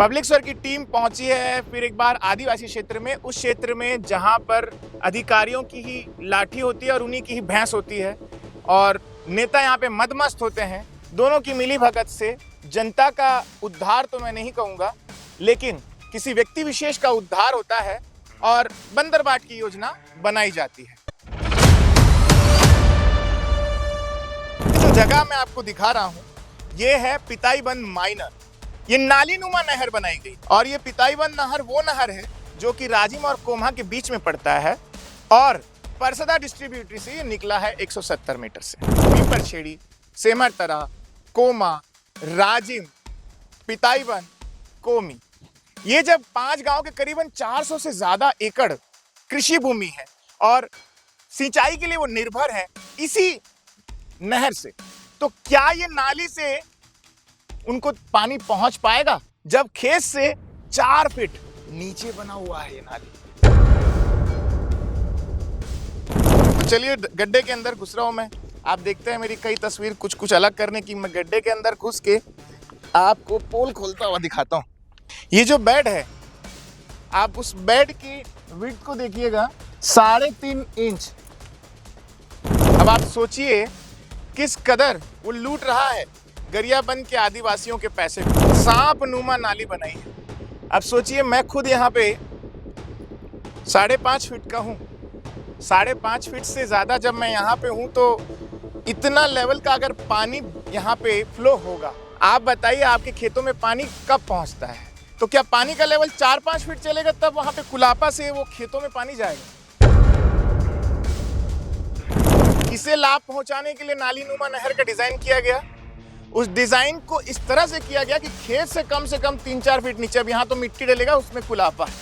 Public स्वर की team पहुंची है फिर एक बार आदिवासी क्षेत्र में, उस क्षेत्र में जहां पर अधिकारियों की ही लाठी होती है और उन्हीं की ही भैंस होती है और नेता यहां पे मदमस्त होते हैं। दोनों की मिली भगत से जनता का उद्धार तो मैं नहीं कहूंगा, लेकिन किसी व्यक्ति विशेष का उद्धार होता है और बंदरबाट की योजना बनाई जाती है। जो जगह मैं आपको दिखा रहा हूं, ये है पिताईबंद माइनर। ये नालीनुमा नहर बनाई गई और ये पिताईबंद नहर वो नहर है जो कि राजिम और कोम्हा के बीच में पड़ता है और परसदा डिस्ट्रीब्यूटरी से ये निकला है 170 मीटर से। पीपरछेड़ी, सेमरतरा, कोमा, राजिम, पिताईबंद, कोमी, ये जब 5 गांव के करीबन 400 से ज्यादा एकड़ कृषि भूमि है और सिंचाई के लिए वो निर्भर है इसी नहर से, तो क्या ये नाली से उनको पानी पहुंच पाएगा जब खेत से 4 फीट नीचे बना हुआ है ये नाली। तो चलिए गड्ढे के अंदर घुस रहा हूं मैं। आप देखते हैं मेरी कई तस्वीर कुछ अलग करने की। मैं गड्ढे के अंदर घुस के आपको पोल खोलता हुआ दिखाता हूं। ये जो बेड है, आप उस बेड की विड्थ को देखिएगा, 3.5 इंच। अब आप सोचिए किस कदर वो लूट रहा है गरियाबंद के आदिवासियों के पैसे को। सांप नुमा नाली बनाई है। अब सोचिए मैं खुद यहाँ पे 5.5 फीट का हूँ। 5.5 फीट से ज्यादा जब मैं यहाँ पे हूँ तो इतना लेवल का अगर पानी यहाँ पे फ्लो होगा, आप बताइए आपके खेतों में पानी कब पहुँचता है? तो क्या पानी का लेवल 4-5 फीट चलेगा तब वहाँ पे कुलापा से वो खेतों में पानी जाएगा? इसे लाभ पहुंचाने के लिए नालीनुमा नहर का डिजाइन किया गया। उस डिजाइन को इस तरह से किया गया कि खेत से कम 3-4 फीट नीचे, अब यहाँ तो मिट्टी डलेगा, उसमें कुलापा है,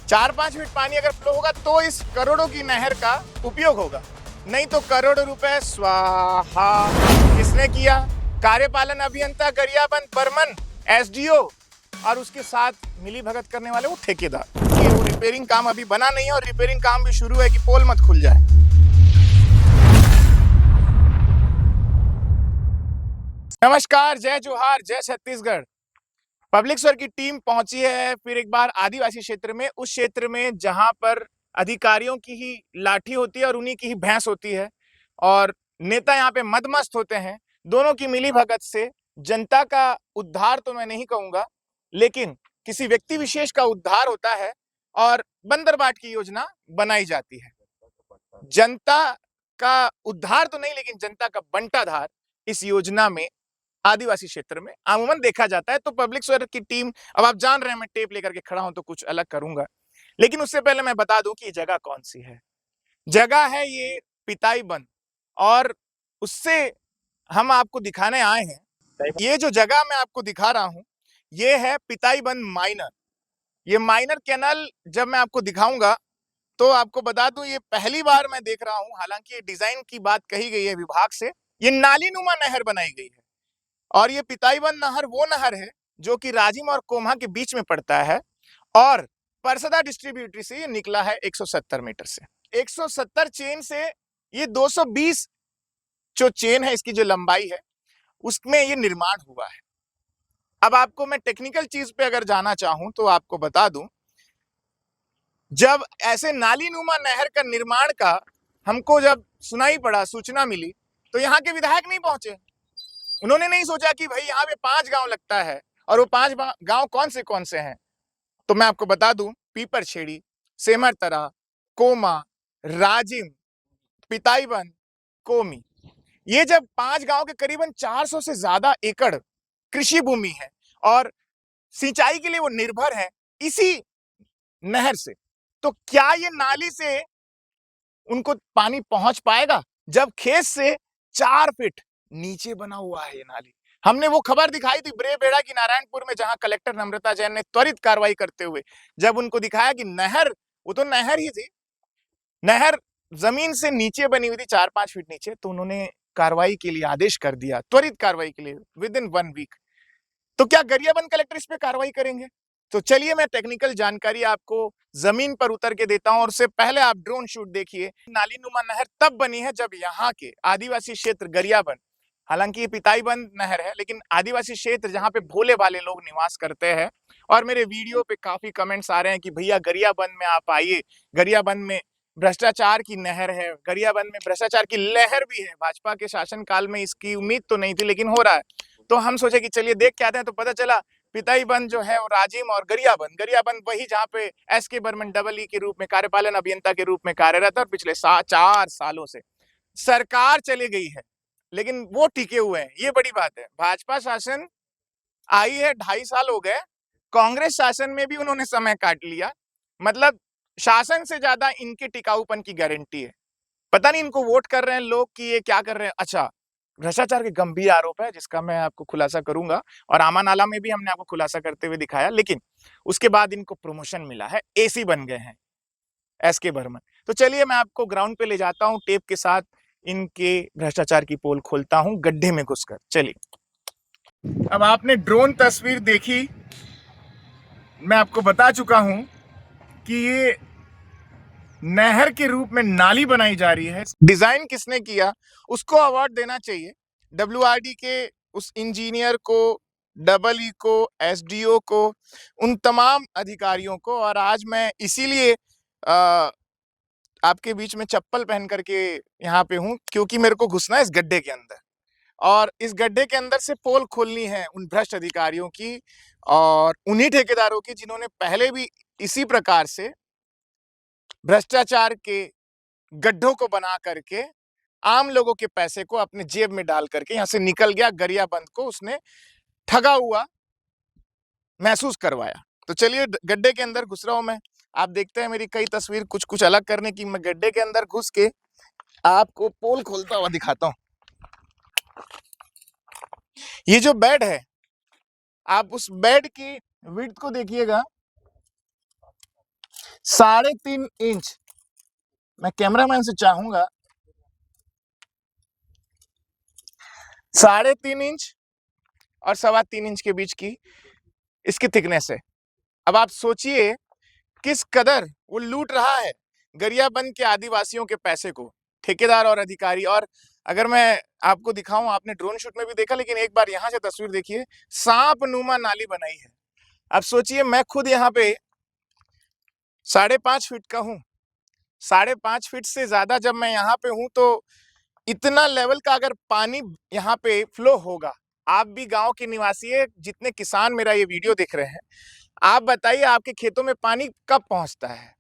4-5 फीट पानी अगर फ्लो होगा तो इस करोड़ों की नहर का उपयोग होगा, नहीं तो करोड़ों रुपए स्वाहा। किसने किया? कार्यपालन अभियंता गरियाबंद बर्मन, एसडीओ और उसके साथ मिली भगत करने वाले वो ठेकेदार। वो रिपेयरिंग काम अभी बना नहीं है और रिपेयरिंग काम भी शुरू है कि पोल मत खुल जाए। नमस्कार, जय जोहार, जय छत्तीसगढ़। पब्लिक स्वर की टीम पहुंची है फिर एक बार आदिवासी क्षेत्र में, उस क्षेत्र में जहां पर अधिकारियों की ही लाठी होती है और उन्हीं की ही भैंस होती है और नेता यहां पे मदमस्त होते हैं। दोनों की मिली भगत से जनता का उद्धार तो मैं नहीं कहूंगा, लेकिन किसी व्यक्ति विशेष का उद्धार होता है और बंदरबाट की योजना बनाई जाती है। जनता का उद्धार तो नहीं, लेकिन जनता का बंटाधार इस योजना में आदिवासी क्षेत्र में आमूमन देखा जाता है। तो पब्लिक स्वर की टीम, अब आप जान रहे हैं मैं टेप लेकर के खड़ा हूं तो कुछ अलग करूंगा, लेकिन उससे पहले मैं बता दूं कि ये जगह कौन सी है। जगह है ये पिताईबंद और उससे हम आपको दिखाने आए हैं। ये जो जगह मैं आपको दिखा रहा हूं, ये है पिताईबंद माइनर। ये माइनर कैनाल जब मैं आपको दिखाऊंगा तो आपको बता दूं ये पहली बार मैं देख रहा हूं। हालांकि ये डिजाइन की बात कही गई है विभाग से, ये नालीनुमा नहर बनाई गई है और ये पिताईबंद नहर वो नहर है जो कि राजिम और कोम्हा के बीच में पड़ता है और परसदा डिस्ट्रीब्यूटरी से ये निकला है 170 मीटर से। 170 चेन से ये 220 जो चेन है, इसकी जो लंबाई है, उसमें ये निर्माण हुआ है। अब आपको मैं टेक्निकल चीज पे अगर जाना चाहूं तो आपको बता दूं, जब ऐसे नालीनुमा नहर का निर्माण का हमको जब सुनाई पड़ा, सूचना मिली, तो यहाँ के विधायक नहीं पहुंचे। उन्होंने नहीं सोचा कि भाई यहाँ पे 5 गांव लगता है और वो 5 गांव कौन से हैं। तो मैं आपको बता दूं, पीपरछेड़ी, सेमरतरा, कोमा, राजिम, पिताईबंद, कोमी, ये जब 5 गांव के करीबन 400 से ज्यादा एकड़ कृषि भूमि है और सिंचाई के लिए वो निर्भर है इसी नहर से, तो क्या ये नाली से उनको पानी पहुंच पाएगा जब खेत से 4 फीट नीचे बना हुआ है ये नाली। हमने वो खबर दिखाई थी ब्रेबेड़ा की नारायणपुर में, जहां कलेक्टर नम्रता जैन ने त्वरित कार्रवाई करते हुए जब उनको दिखाया कि नहर, वो तो नहर ही थी, नहर जमीन से नीचे बनी हुई थी 4-5 फीट नीचे, तो उन्होंने कार्रवाई के लिए आदेश कर दिया, त्वरित कार्रवाई के लिए विद इन 1 वीक। तो क्या गरियाबंद कलेक्टर इस पे कार्रवाई करेंगे? तो चलिए मैं टेक्निकल जानकारी आपको जमीन पर उतर के देता हूं और उससे पहले आप ड्रोन शूट देखिए। नालीनुमा नहर तब बनी है जब यहाँ के आदिवासी क्षेत्र गरियाबंद, हालांकि ये पिताईबंद नहर है, लेकिन आदिवासी क्षेत्र जहाँ पे भोले भाले लोग निवास करते हैं और मेरे वीडियो पे काफी कमेंट्स आ रहे हैं कि भैया गरियाबंद में आप आइए, गरियाबंद में भ्रष्टाचार की नहर है, गरियाबंद में भ्रष्टाचार की लहर भी है। भाजपा के शासनकाल में इसकी उम्मीद तो नहीं थी, लेकिन हो रहा है। तो हम सोचे कि चलिए देख के आते हैं। तो पता चला पिताईबंद जो है वो राजिम, और गरियाबंद वही जहाँ पे एस.के. बर्मन डबल ई के रूप में कार्यपालन अभियंता के रूप में कार्यरत है, और पिछले 4 सालों से सरकार चली गई है लेकिन वो टिके हुए हैं। ये बड़ी बात है। भाजपा शासन आई है, 2.5 साल हो गए, कांग्रेस शासन में भी उन्होंने समय काट लिया। मतलब शासन से ज्यादा इनके टिकाऊपन की गारंटी है। पता नहीं इनको वोट कर रहे हैं लोग कि ये क्या कर रहे हैं। अच्छा, भ्रष्टाचार के गंभीर आरोप है जिसका मैं आपको खुलासा करूंगा, और आमा नाला में भी हमने आपको खुलासा करते हुए दिखाया। लेकिन उसके बाद इनको प्रमोशन मिला है, एसी बन गए हैं एस.के. बर्मन। तो चलिए मैं आपको ग्राउंड पे ले जाता हूं, टेप के साथ इनके भ्रष्टाचार की पोल खोलता हूं गड्ढे में घुसकर। चलिए, अब आपने ड्रोन तस्वीर देखी, मैं आपको बता चुका हूं कि ये नहर के रूप में नाली बनाई जा रही है। डिजाइन किसने किया उसको अवार्ड देना चाहिए, डब्ल्यूआरडी के उस इंजीनियर को, डबल ई को, एसडीओ को, उन तमाम अधिकारियों को। और आज मैं इसीलिए आपके बीच में चप्पल पहन करके यहाँ पे हूँ, क्योंकि मेरे को घुसना है इस गड्ढे के अंदर, और इस गड्ढे के अंदर से पोल खोलनी है उन भ्रष्ट अधिकारियों की और उन्हीं ठेकेदारों की जिन्होंने पहले भी इसी प्रकार से भ्रष्टाचार के गड्ढों को बना करके आम लोगों के पैसे को अपने जेब में डाल करके यहां से निकल गया। गरियाबंद को उसने ठगा हुआ महसूस करवाया। तो चलिए गड्ढे के अंदर घुस रहा हूं मैं। आप देखते हैं मेरी कई तस्वीर कुछ कुछ अलग करने की। मैं गड्ढे के अंदर घुस के आपको पोल खोलता हुआ दिखाता हूं। ये जो बेड है, आप उस बेड की विड्थ को देखिएगा, 3.5 इंच। मैं कैमरामैन से चाहूंगा 3.5 इंच और 3.25 इंच के बीच की इसकी थिकनेस है। अब आप सोचिए किस कदर वो लूट रहा है गरियाबंद के आदिवासियों के पैसे को, ठेकेदार और अधिकारी। और अगर मैं आपको दिखाऊं, आपने ड्रोन शूट में भी देखा, लेकिन एक बार यहां से तस्वीर देखिए, सांप नुमा नाली बनाई है। अब सोचिए मैं खुद यहाँ पे 5.5 फीट का हूं, 5.5 फीट से ज्यादा जब मैं यहाँ पे हूं, तो इतना लेवल का अगर पानी यहाँ पे फ्लो होगा, आप भी गांव के निवासी है, जितने किसान मेरा ये वीडियो देख रहे हैं, आप बताइए आपके खेतों में पानी कब पहुंचता है।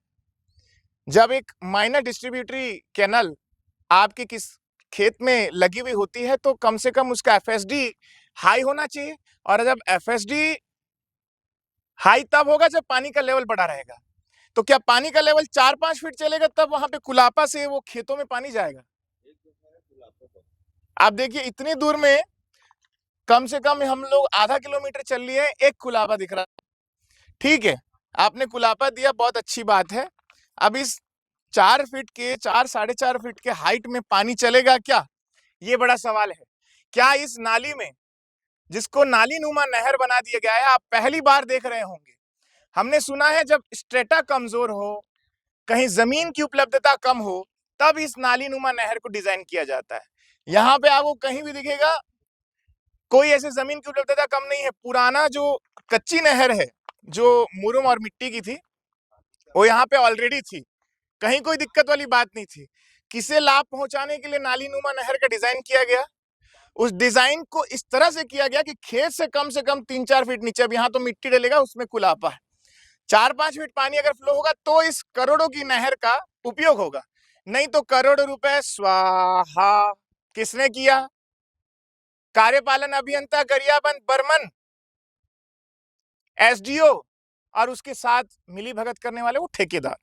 जब एक माइनर डिस्ट्रीब्यूटरी कैनल आपके किस खेत में लगी हुई होती है, तो कम से कम उसका एफएसडी हाई होना चाहिए। और जब एफएसडी हाई तब होगा जब पानी का लेवल बढ़ा रहेगा। तो क्या पानी का लेवल 4-5 फीट चलेगा तब वहां पे कुलापा से वो खेतों में पानी जाएगा? आप देखिए इतनी दूर में कम से कम हम लोग आधा किलोमीटर चल लिए, एक कुलाबा दिख रहा है। ठीक है, आपने कुलाबा दिया, बहुत अच्छी बात है। अब इस 4 फीट के 4-4.5 फीट के हाइट में पानी चलेगा क्या, ये बड़ा सवाल है। क्या इस नाली में, जिसको नाली नुमा नहर बना दिया गया है, आप पहली बार देख रहे होंगे। हमने सुना है जब स्ट्रेटा कमजोर हो, कहीं जमीन की उपलब्धता कम हो, तब इस नाली नुमा नहर को डिजाइन किया जाता है। यहाँ पे आपको कहीं भी दिखेगा कोई ऐसे जमीन की उपलब्धता कम नहीं है। पुराना जो कच्ची नहर है, जो मुरुम और मिट्टी की थी, वो यहाँ पे ऑलरेडी थी, कहीं कोई दिक्कत वाली बात नहीं थी। किसे लाभ पहुंचाने के लिए नाली नुमा नहर का डिजाइन किया गया, उस डिजाइन को इस तरह से किया गया कि खेत से कम 3-4 फीट नीचे, अब यहाँ तो मिट्टी डलेगा, उसमें कुलापा है, 4-5 फीट पानी अगर फ्लो होगा तो इस करोड़ों की नहर का उपयोग होगा, नहीं तो करोड़ों रुपए स्वाहा। किसने किया? कार्यपालन अभियंता गरियाबंद बर्मन, एसडीओ, और उसके साथ मिली भगत करने वाले वो ठेकेदार,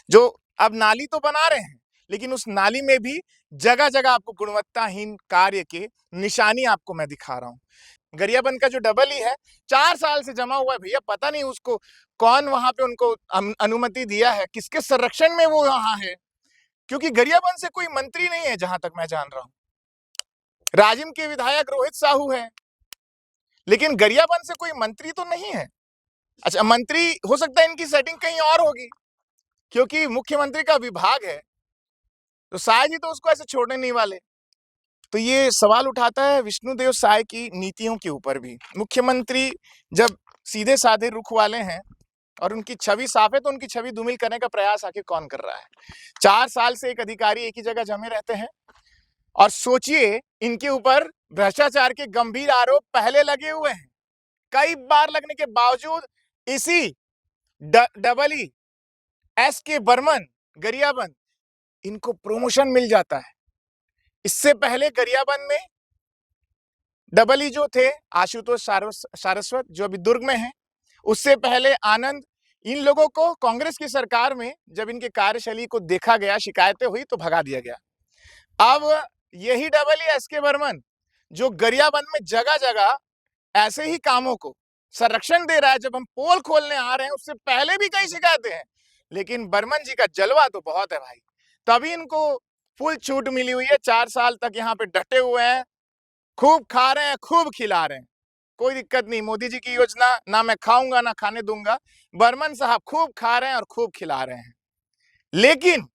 जो अब नाली तो बना रहे हैं, लेकिन उस नाली में भी जगह जगह आपको गुणवत्ताहीन कार्य के निशानी आपको मैं दिखा रहा हूं। गरियाबंद का जो डबल ई है, 4 साल से जमा हुआ है भैया, पता नहीं उसको कौन वहां पे उनको अनुमति दिया है, किसके संरक्षण में वो वहां है, क्योंकि गरियाबंद से कोई मंत्री नहीं है जहां तक मैं जान रहा हूं। राजिम के विधायक रोहित साहू है, लेकिन गरियाबंद से कोई मंत्री तो नहीं है। अच्छा, मंत्री हो सकता है इनकी सेटिंग कहीं और होगी, क्योंकि मुख्यमंत्री का विभाग है, तो शायद ही तो उसको ऐसे छोड़ने नहीं वाले। तो ये सवाल उठाता है विष्णुदेव साय की नीतियों के ऊपर भी। मुख्यमंत्री जब सीधे साधे रुख वाले हैं और उनकी छवि साफ है, तो उनकी छवि धूमिल करने का प्रयास आखिर कौन कर रहा है? 4 साल से एक अधिकारी एक ही जगह जमे रहते हैं और सोचिए, इनके ऊपर भ्रष्टाचार के गंभीर आरोप पहले लगे हुए हैं। कई बार लगने के बावजूद इसी डबल ई एस के बर्मन, गरियाबंद, इनको प्रमोशन मिल जाता है। इससे पहले गरियाबंद में डबल ई जो थे आशुतोष सारस्वत, जो अभी दुर्ग में हैं, उससे पहले आनंद, इन लोगों को कांग्रेस की सरकार में जब इनके कार्यशैली को देखा गया, शिकायतें हुई तो भगा दिया गया। अब यही डबल ई एस के बर्मन जो गरियाबंद में जगह जगह ऐसे ही कामों को संरक्षण दे रहा है, जब हम पोल खोलने आ रहे हैं उससे पहले भी कई शिकायतें हैं, लेकिन बर्मन जी का जलवा तो बहुत है भाई, तभी इनको फुल छूट मिली हुई है। 4 साल तक यहाँ पे डटे हुए हैं, खूब खा रहे हैं, खूब खिला रहे हैं, कोई दिक्कत नहीं। मोदी जी की योजना ना मैं खाऊंगा ना खाने दूंगा, बर्मन साहब खूब खा रहे हैं और खूब खिला रहे हैं। लेकिन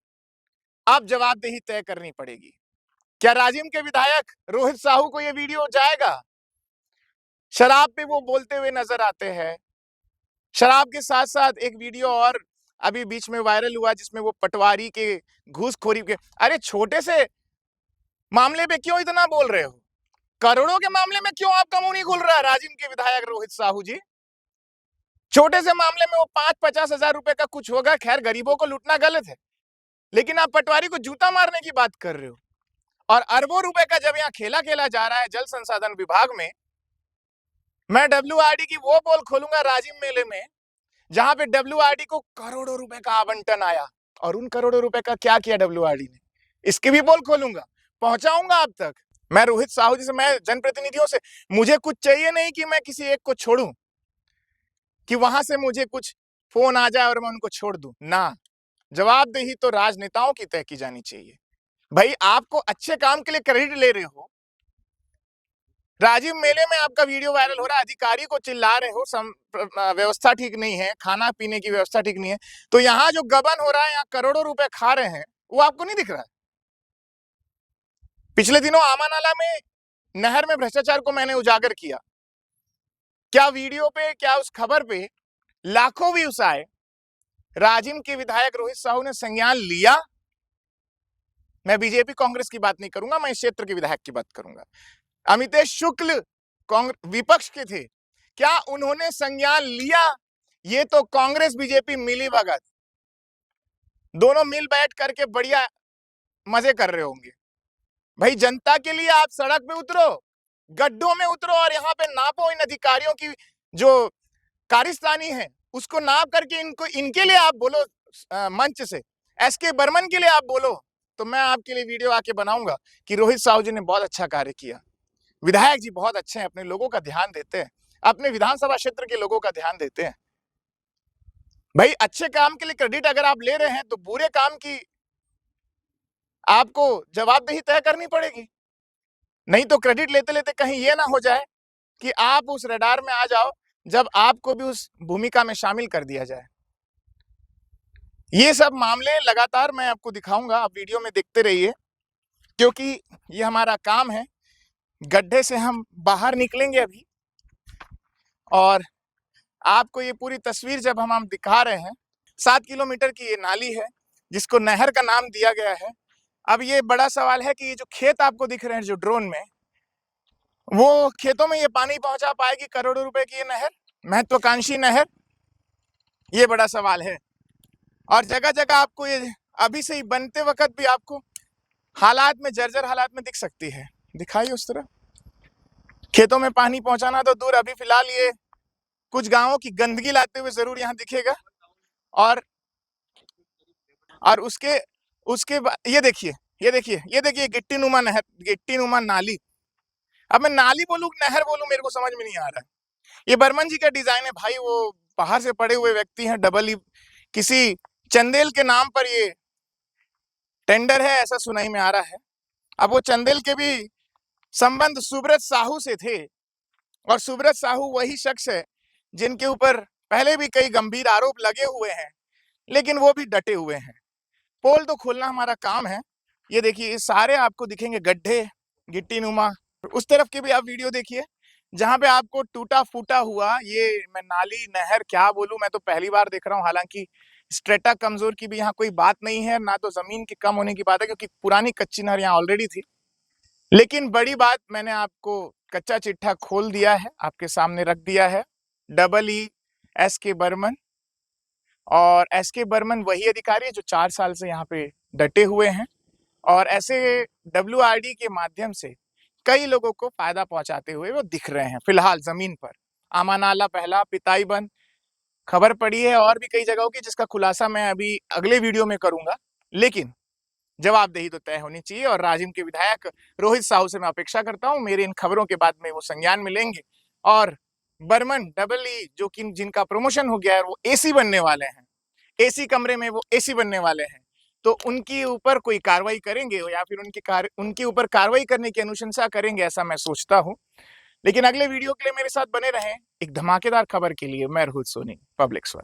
अब जवाबदेही तय करनी पड़ेगी। क्या राजिम के विधायक रोहित साहू को यह वीडियो जाएगा? शराब पे वो बोलते हुए नजर आते हैं। शराब के साथ साथ एक वीडियो और अभी बीच में वायरल हुआ जिसमें वो पटवारी के घूसखोरी के, अरे छोटे से मामले पे क्यों इतना बोल रहे हो? करोड़ों के मामले में क्यों आपका मुंह नहीं खुल रहा? राजिम के विधायक रोहित साहू जी, छोटे से मामले में वो 5-50 हजार रुपए का कुछ होगा, खैर गरीबों को लूटना गलत है, लेकिन आप पटवारी को जूता मारने की बात कर रहे हो। और अरबों रुपए का जब यहाँ खेला खेला जा रहा है जल संसाधन विभाग में, मैं डब्ल्यूआरडी की वो पोल खोलूंगा राजिम मेले में जहां पे डब्ल्यूआरडी को करोड़ों रुपए का आवंटन आया, और उन करोड़ों रुपए का क्या किया डब्ल्यूआरडी ने, इसकी भी पोल खोलूंगा, पहुंचाऊंगा आप तक। मैं रोहित साहू जी से, मैं जनप्रतिनिधियों से, मुझे कुछ चाहिए नहीं कि मैं किसी एक को छोड़ूं, कि वहां से मुझे कुछ फोन आ जाए और मैं उनको छोड़ दूं ना। जवाबदेही तो राजनेताओं की तय की जानी चाहिए। भाई आपको अच्छे काम के लिए क्रेडिट ले रहे हो, राजीव मेले में आपका वीडियो वायरल हो रहा है, अधिकारी को चिल्ला रहे हो, व्यवस्था ठीक नहीं है, खाना पीने की व्यवस्था ठीक नहीं है, तो यहाँ जो गबन हो रहा है, यहाँ करोड़ों रुपए खा रहे हैं, वो आपको नहीं दिख रहा है? पिछले दिनों आमानाला में नहर में भ्रष्टाचार को मैंने उजागर किया, क्या वीडियो पे, क्या उस खबर पे लाखों व्यूज आए। राजिम के विधायक रोहित साहू ने संज्ञान लिया। मैं बीजेपी कांग्रेस की बात नहीं करूंगा, मैं इस क्षेत्र के विधायक की बात करूंगा। अमितेश शुक्ल विपक्ष के थे, क्या उन्होंने संज्ञान लिया? ये तो कांग्रेस बीजेपी मिली भगत, दोनों मिल बैठ करके बढ़िया मजे कर रहे होंगे। भाई जनता के लिए आप सड़क पे उतरो, गड्ढों में उतरो और यहाँ पे नापो इन अधिकारियों की जो कारिस्तानी है उसको नाप करके इनको, इनके लिए आप बोलो मंच से, एस के बर्मन के लिए आप बोलो, तो मैं आपके लिए वीडियो आके बनाऊंगा कि रोहित साहू जी ने बहुत अच्छा कार्य किया, विधायक जी बहुत अच्छे हैं, अपने लोगों का ध्यान देते हैं, अपने विधानसभा क्षेत्र के लोगों का ध्यान देते हैं। भाई अच्छे काम के लिए क्रेडिट अगर आप ले रहे हैं तो बुरे काम की आपको जवाबदेही तय करनी पड़ेगी, नहीं तो क्रेडिट लेते लेते कहीं ये ना हो जाए कि आप उस रडार में आ जाओ जब आपको भी उस भूमिका में शामिल कर दिया जाए। ये सब मामले लगातार मैं आपको दिखाऊंगा, आप वीडियो में देखते रहिए, क्योंकि ये हमारा काम है। गड्ढे से हम बाहर निकलेंगे अभी, और आपको ये पूरी तस्वीर जब हम दिखा रहे हैं, 7 किलोमीटर की ये नाली है जिसको नहर का नाम दिया गया है। अब ये बड़ा सवाल है कि ये जो खेत आपको दिख रहे हैं जो ड्रोन में, वो खेतों में ये पानी पहुंचा पाएगी करोड़ों रुपए की ये नहर, महत्वाकांक्षी नहर? ये बड़ा सवाल है। और जगह जगह आपको ये अभी से ही बनते वक्त भी आपको हालात में, जर्जर हालात में दिख सकती है। दिखाइए उस तरह, खेतों में पानी पहुंचाना तो दूर, अभी फिलहाल ये कुछ गांवों की गंदगी लाते हुए जरूर यहाँ दिखेगा। और उसके उसके ये देखिए, ये देखिए, ये देखिए गिट्टी नुमा नहर, गिट्टी नुमा नाली। अब मैं नाली बोलूं नहर बोलूं, मेरे को समझ में नहीं आ रहा है। ये बर्मन जी का डिजाइन है भाई, वो बाहर से पड़े हुए व्यक्ति हैं, डबल ई किसी चंदेल के नाम पर ये टेंडर है, ऐसा सुनाई में आ रहा है। अब वो चंदेल के भी संबंध सुब्रत साहू से थे, और सुब्रत साहू वही शख्स है जिनके ऊपर पहले भी कई गंभीर आरोप लगे हुए हैं, लेकिन वो भी डटे हुए हैं। पोल तो खोलना हमारा काम है। ये देखिए, ये सारे आपको दिखेंगे गड्ढे, गिट्टी नुमा। उस तरफ के भी आप वीडियो देखिए, जहां पे आपको टूटा फूटा हुआ, ये मैं नाली नहर क्या बोलूं, मैं तो पहली बार देख रहा हूं। हालांकि स्ट्रेटा कमजोर की भी यहाँ कोई बात नहीं है, ना तो जमीन की कम होने की बात है, क्योंकि पुरानी कच्ची नहर यहाँ ऑलरेडी थी। लेकिन बड़ी बात, मैंने आपको कच्चा चिट्ठा खोल दिया है, आपके सामने रख दिया है। EE बर्मन, और SK बर्मन वही अधिकारी है जो 4 साल से यहाँ पे डटे हुए हैं, और ऐसे WRD के माध्यम से कई लोगों को फायदा पहुंचाते हुए वो दिख रहे हैं फिलहाल जमीन पर। आमानाला पहला, पिताईबंद खबर पड़ी है, और भी कई जगहों की, जिसका खुलासा मैं अभी अगले वीडियो में करूंगा। लेकिन जवाबदेही तो तय होनी चाहिए, और राजिम के विधायक रोहित साहू से मैं अपेक्षा करता हूं मेरी इन खबरों के बाद में वो संज्ञान में लेंगे, और बर्मन EE जो कि जिनका प्रमोशन हो गया है, वो AC बनने वाले हैं, AC कमरे में वो AC बनने वाले हैं, तो उनके ऊपर कोई कार्रवाई करेंगे, या फिर उनके ऊपर कार्रवाई करने की अनुशंसा करेंगे, ऐसा मैं सोचता हूं। लेकिन अगले वीडियो के लिए मेरे साथ बने रहें। एक धमाकेदार खबर के लिए मैं रोहित सोनी, पब्लिक स्वर।